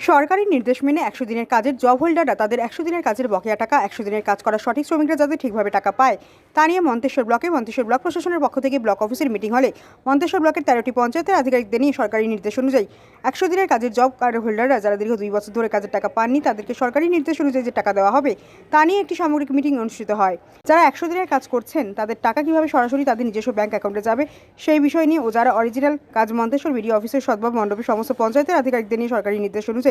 সরকারি নির্দেশ মেনে ১০০ দিনের কাজের জব হোল্ডাররা তাদের ১০০ দিনের কাজের বকেয়া টাকা ১০০ দিনের কাজ করা সঠিক শ্রমিকরা যাতে ঠিকভাবে টাকা পায় তা নিয়ে মন্তেশ্বর ব্লক প্রশাসনের পক্ষ থেকে ব্লক অফিসের মিটিং হলে মন্তেশ্বর ব্লকের 13টি পঞ্চায়েতের আধিকারিকদের নিয়ে সরকারি নির্দেশ অনুযায়ী ১০০ দিনের কাজের জব কার্ড হোল্ডাররা যারা দীর্ঘ 2 বছর ধরে কাজের টাকা পাননি তাদেরকে সরকারি নির্দেশ অনুযায়ী যে টাকা দেওয়া হবে তা নিয়ে একটি সামগ্রিক মিটিং অনুষ্ঠিত হয়। যারা ১০০ দিনের কাজ করছেন তাদের টাকা কিভাবে সরাসরি তাদের নিজস্ব ব্যাংক অ্যাকাউন্টে যাবে সেই বিষয় নিয়ে ও যারা অরিজিনাল কাজ মন্তেশ্বর বিডিও অফিসের সদ্ভাব মণ্ডপে সমস্ত পঞ্চায়েতের আধিকারিকদের নিয়ে সরকারি নির্দেশ অনুযায়ী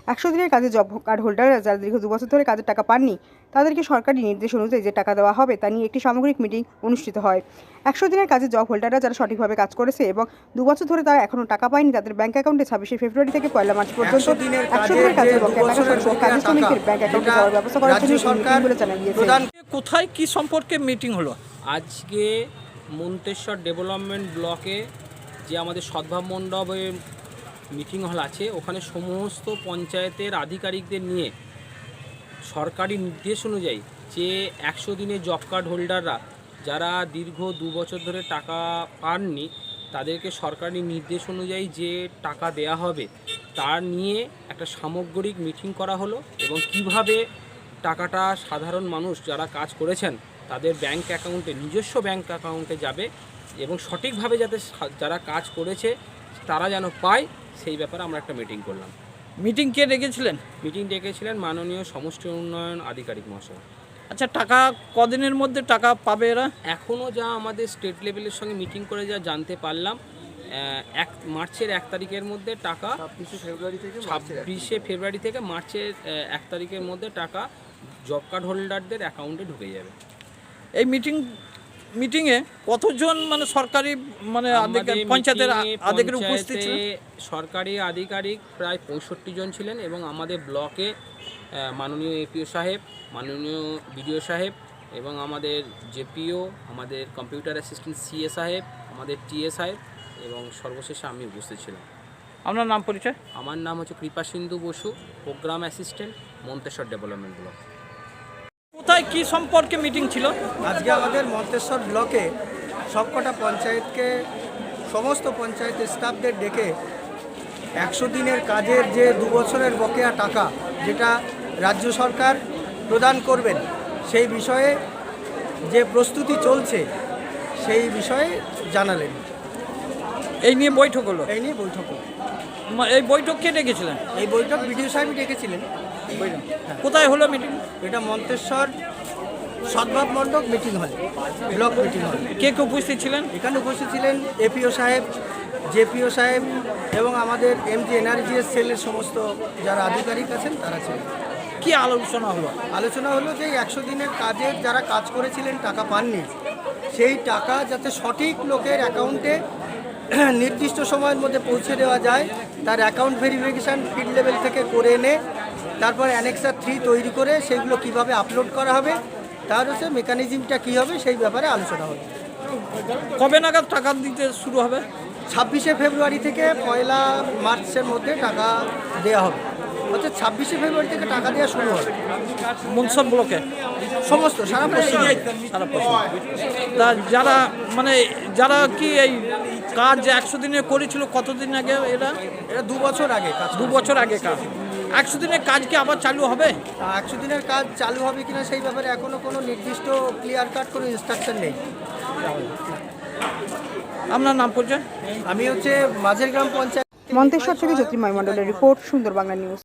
১০০ দিনের কাজে জব কার্ড হোল্ডাররা যারা দীর্ঘ 2 বছর ধরে কাজের টাকা পাননি তাদেরকে সরকারি নির্দেশ অনুযায়ী যে টাকা দেওয়া হবে তা নিয়ে একটি সামগ্রিক মিটিং অনুষ্ঠিত হয়। ১০০ দিনের কাজে জব হোল্ডাররা যারা সঠিকভাবে কাজ করেছে এবং 2 বছর ধরে তারা এখনও টাকা পায়নি তাদের ব্যাংক অ্যাকাউন্টে ২৬শে ফেব্রুয়ারি থেকে ১ মার্চ পর্যন্ত ১০০ দিনের কাজের বকেয়া টাকা সরাসরি কাজের শ্রমিকের ব্যাংক অ্যাকাউন্টে যাওয়ার ব্যবস্থা করার জন্য মিটিং বলে জানা গিয়েছে। কোথায় কি সম্পর্কে মিটিং হলো? আজকে মন্তেশ্বর ডেভেলপমেন্ট ব্লকে যে আমাদের সদ্ভাব মণ্ডপে মিটিং হল আছে ওখানে সমস্ত পঞ্চায়েতের আধিকারিকদের নিয়ে সরকারি নির্দেশ অনুযায়ী যে ১০০ দিনের জব কার্ড হোল্ডাররা যারা দীর্ঘ 2 বছর ধরে টাকা পাননি তাদেরকে সরকারি নির্দেশ অনুযায়ী যে টাকা দেয়া হবে তার নিয়ে একটা সামগ্রিক মিটিং করা হলো এবং কিভাবে টাকাটা সাধারণ মানুষ যারা কাজ করেছেন তাদের ব্যাংক অ্যাকাউন্টে নিজস্ব ব্যাংক অ্যাকাউন্টে যাবে এবং সঠিকভাবে যাতে যারা কাজ করেছে তারা যেন পায় সেই ব্যাপারে আমরা একটা মিটিং করলাম। মিটিং কে ডেকেছিলেন? মিটিং ডেকেছিলেন মাননীয় সমষ্টি উন্নয়ন আধিকারিক মহাশয়। আচ্ছা, টাকা কদিনের মধ্যে টাকা পাবে এরা? এখনও যা আমাদের স্টেট লেভেলের সঙ্গে মিটিং করে যা জানতে পারলাম মার্চের 1 তারিখের মধ্যে টাকা 26শে ফেব্রুয়ারি থেকে মার্চের 1 তারিখের মধ্যে টাকা জব কার্ড হোল্ডারদের অ্যাকাউন্টে ঢুকে যাবে। এই মিটিংয়ে কতজন মানে সরকারি মানে পঞ্চায়েতের আধিকারিক উপস্থিত ছিলেন? সরকারি আধিকারিক প্রায় 65 জন ছিলেন এবং আমাদের ব্লকে মাননীয় এপিও সাহেব, মাননীয় বিডিও সাহেব এবং আমাদের জেপিও, আমাদের কম্পিউটার অ্যাসিস্ট্যান্ট সিএ সাহেব, আমাদের টিএ সাহেব এবং সর্বশেষে আমি উপস্থিত ছিলাম। আপনার নাম পরিচয়? আমার নাম হচ্ছে Kripasindhu Basu, program assistant, Manteswar development block. কোথায় কি সম্পর্কে মিটিং ছিল? আজকে আমাদের মন্তেশ্বর ব্লকে সবকটা পঞ্চায়েতকে সমস্ত পঞ্চায়েতের স্টাফদের ডেকে ১০০ দিনের কাজের যে 2 বছরের বকেয়া টাকা যেটা রাজ্য সরকার প্রদান করবেন সেই বিষয়ে যে প্রস্তুতি চলছে সেই বিষয়ে জানালেন। এই নিয়ে বৈঠক হলো? এই নিয়ে বৈঠক হলো। এই বৈঠক কে ডেকেছিলেন? এই বৈঠক বিডিও সাহেবই ডেকেছিলেন। কোথায় হলো মিটিং? এটা মন্তেশ্বর সদ্ভাব মণ্ডপ মিটিং হল, ব্লক মিটিং হল। কে কে উপস্থিত ছিলেন? এখানে উপস্থিত ছিলেন এপিও সাহেব, জেপিও সাহেব এবং আমাদের এমজি এনআরজিএস সেলের সমস্ত যারা আধিকারিক আছেন তারা ছিলেন। কি আলোচনা হলো? আলোচনা হলো যে ১০০ দিনের কাজের যারা কাজ করেছিলেন টাকা পাননি সেই টাকা যাতে সঠিক লোকের অ্যাকাউন্টে নির্দিষ্ট সময়ের মধ্যে পৌঁছে দেওয়া যায় তার অ্যাকাউন্ট ভেরিফিকেশান ফিল্ড লেভেল থেকে করে এনে তারপর অ্যানেক্সার 3 তৈরি করে সেগুলো কিভাবে আপলোড করা হবে তার হচ্ছে মেকানিজমটা কী হবে সেই ব্যাপারে আলোচনা হবে। কবে নাগাদ টাকা দিতে শুরু হবে? 26শে ফেব্রুয়ারি থেকে 1 মার্চের মধ্যে টাকা দেওয়া হবে। অর্থাৎ 26শে ফেব্রুয়ারি থেকে টাকা দেওয়া শুরু হবে মন্তেশ্বর ব্লকে সমস্ত সারা পশ্চিম। তা যারা মানে যারা কি এই কাজ ১০০ দিনে করেছিল কতদিন আগে? এটা 2 বছর আগে কাজ। 2 বছর আগে কাজ। ১০০ দিনের কাজ কি আবার চালু হবে? ১০০ দিনের কাজ চালু হবে কিনা সেই ব্যাপারে এখনও কোনো নির্দিষ্ট ক্লিয়ার কাট কোনো ইনস্ট্রাকশন নেই। আপনার নাম পরিচয়? আমি হচ্ছে মাঝের গ্রাম পঞ্চায়েত মন্তেশ্বর থেকে জ্যোতির্ময় মণ্ডলের রিপোর্ট, সুন্দর বাংলা নিউজ।